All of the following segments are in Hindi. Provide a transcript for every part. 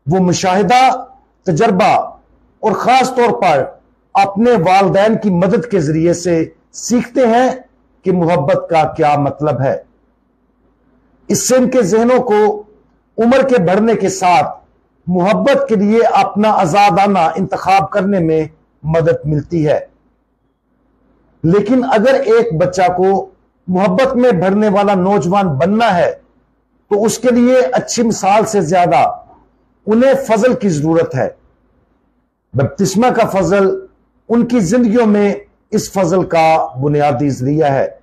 वो मुशाहिदा, तजर्बा और ख़ास तौर पर अपने वालिदैन की मदद के ज़रिए से सीखते हैं कि मोहब्बत का क्या मतलब है। इससे इनके जहनों को उम्र के बढ़ने के साथ मोहब्बत के लिए अपना आज़ादाना इंतखाब करने में मदद मिलती है। लेकिन अगर एक बच्चा को मोहब्बत में बढ़ने वाला नौजवान बनना है तो उसके लिए अच्छी मिसाल से ज्यादा उन्हें फजल की जरूरत है। बपतिस्मा का फजल उनकी जिंदगियों में इस फजल का बुनियादी जरिया है।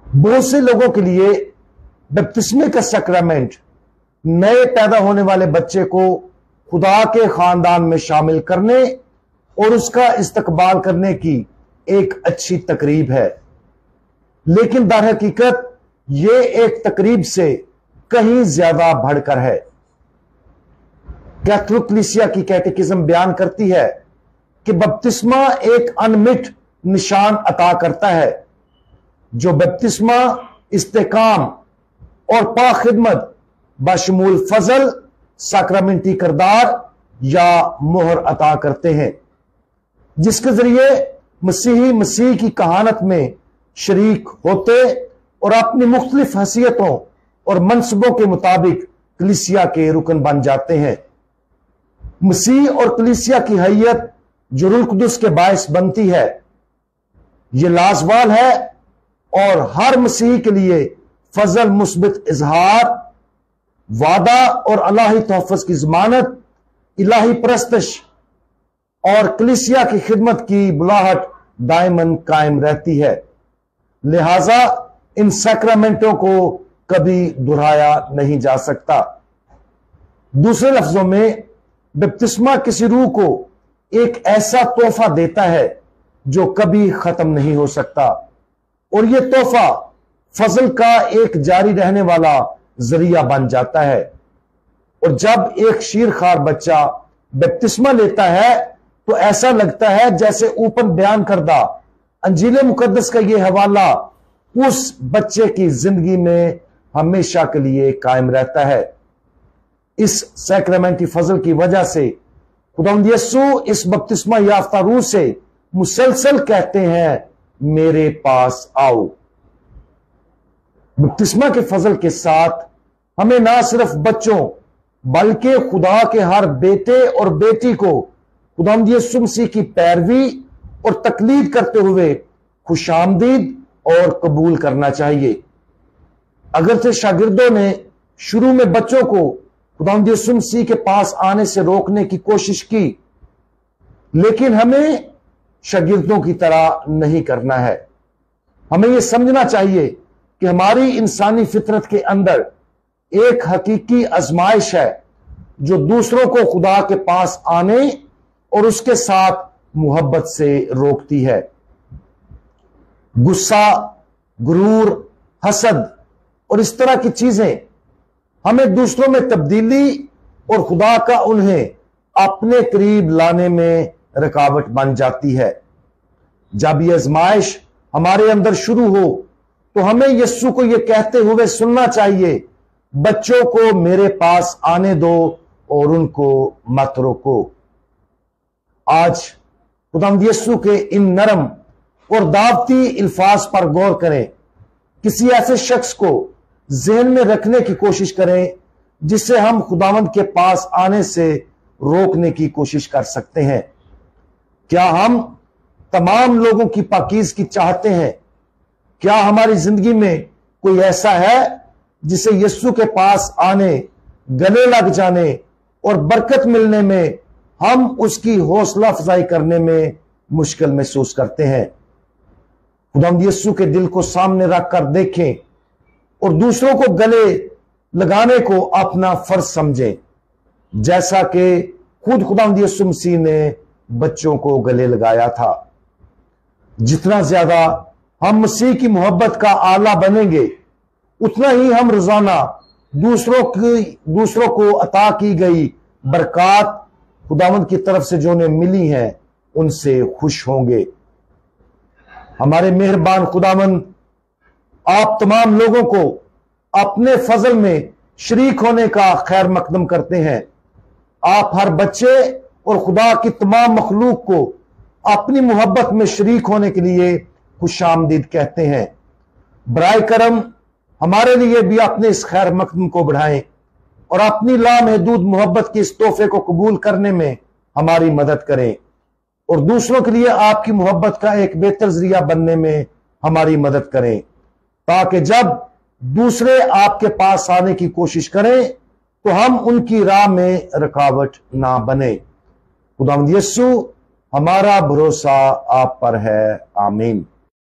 बहुत से लोगों के लिए बपतिस्मे का सैक्रामेंट नए पैदा होने वाले बच्चे को खुदा के खानदान में शामिल करने और उसका इस्तकबाल करने की एक अच्छी तकरीब है, लेकिन दर हकीकत यह एक तकरीब से कहीं ज्यादा बढ़कर है। कैथोलिक कलीसिया की कैटेकिज्म बयान करती है कि बपतिस्मा एक अनमिट निशान अता करता है जो बपतिस्मा, इस्तेकाम और पाखिदमत बशमूल फजल, साक्रामेंटी किरदार या मोहर अता करते हैं, जिसके जरिए मसीही मसीह की कहानत में शरीक होते और अपनी मुख्तलिफ हैसियतों और मनसबों के मुताबिक कलीसिया के रुकन बन जाते हैं। मसीह और कलीसिया की हैयत जो रूह कुदस के बायस बनती है, यह लाजवाल है और हर मसीही के लिए फजल मुस्बित इजहार, वादा और अल्लाही तोहफ़्फ़ की जमानत, इलाही परस्तश और कलीसिया की खिदमत की बुलाहट दायमन कायम रहती है। लिहाजा इन सैक्रामेंटों को कभी दोहराया नहीं जा सकता। दूसरे लफ्जों में बपतिस्मा किसी रूह को एक ऐसा तोहफा देता है जो कभी खत्म नहीं हो सकता, और यह तोहफा फजल का एक जारी रहने वाला जरिया बन जाता है। और जब एक शीरखार बच्चा बपतिस्मा लेता है तो ऐसा लगता है जैसे ऊपर बयान करदा अंजील मुकद्दस का यह हवाला उस बच्चे की जिंदगी में हमेशा के लिए कायम रहता है। इस सैक्रामेंटी फजल की वजह से खुदावंद यीशु इस बपतिस्मा याफ्ता रूह से मुसलसल कहते हैं, मेरे पास आओ। बपतिस्मा के फजल के साथ हमें ना सिर्फ बच्चों बल्कि खुदा के हर बेटे और बेटी को खुदावंद यीशु मसीह की पैरवी और तकलीद करते हुए खुशामदीद और कबूल करना चाहिए। अगरचे शागिर्दों ने शुरू में बच्चों को खुदावंद यीशु मसीह के पास आने से रोकने की कोशिश की, लेकिन हमें शागिर्दों की तरह नहीं करना है। हमें यह समझना चाहिए कि हमारी इंसानी फितरत के अंदर एक हकीकी आजमाइश है जो दूसरों को खुदा के पास आने और उसके साथ मोहब्बत से रोकती है। गुस्सा, गुरूर, हसद और इस तरह की चीजें हमें दूसरों में तब्दीली और खुदा का उन्हें अपने करीब लाने में रुकावट बन जाती है। जब यह आजमाइश हमारे अंदर शुरू हो तो हमें यीशु को यह कहते हुए सुनना चाहिए, बच्चों को मेरे पास आने दो और उनको मत रोको। आज खुदावंद यीशु के इन नरम और दावती अल्फाज पर गौर करें। किसी ऐसे शख्स को जहन में रखने की कोशिश करें जिसे हम खुदावंद के पास आने से रोकने की कोशिश कर सकते हैं। क्या हम तमाम लोगों की पाकीज़गी चाहते हैं? क्या हमारी जिंदगी में कोई ऐसा है जिसे यीशु के पास आने, गले लग जाने और बरकत मिलने में हम उसकी हौसला अफजाई करने में मुश्किल महसूस करते हैं? खुदावंद यीशु के दिल को सामने रखकर देखें और दूसरों को गले लगाने को अपना फर्ज समझें, जैसा कि खुद खुदावंद यीशु मसीह ने बच्चों को गले लगाया था। जितना ज्यादा हम मसीह की मोहब्बत का आला बनेंगे, उतना ही हम रोजाना दूसरों को अता की गई बरकत खुदावंद की तरफ से जो उन्हें मिली हैं उनसे खुश होंगे। हमारे मेहरबान खुदावंद आप तमाम लोगों को अपने फजल में शरीक होने का खैर मकदम करते हैं आप हर बच्चे और खुदा की तमाम मखलूक को अपनी मोहब्बत में शरीक होने के लिए खुशामदीद कहते हैं। बराए करम हमारे लिए भी अपने इस खैर मकदम को बढ़ाएं और अपनी लामहदूद मोहब्बत के इस तोहफे को कबूल करने में हमारी मदद करें और दूसरों के लिए आपकी मोहब्बत का एक बेहतर जरिया बनने में हमारी मदद करें, ताकि जब दूसरे आपके पास आने की कोशिश करें तो हम उनकी राह में रुकावट ना बने। खुदावंद यीशु, हमारा भरोसा आप पर है। आमीन।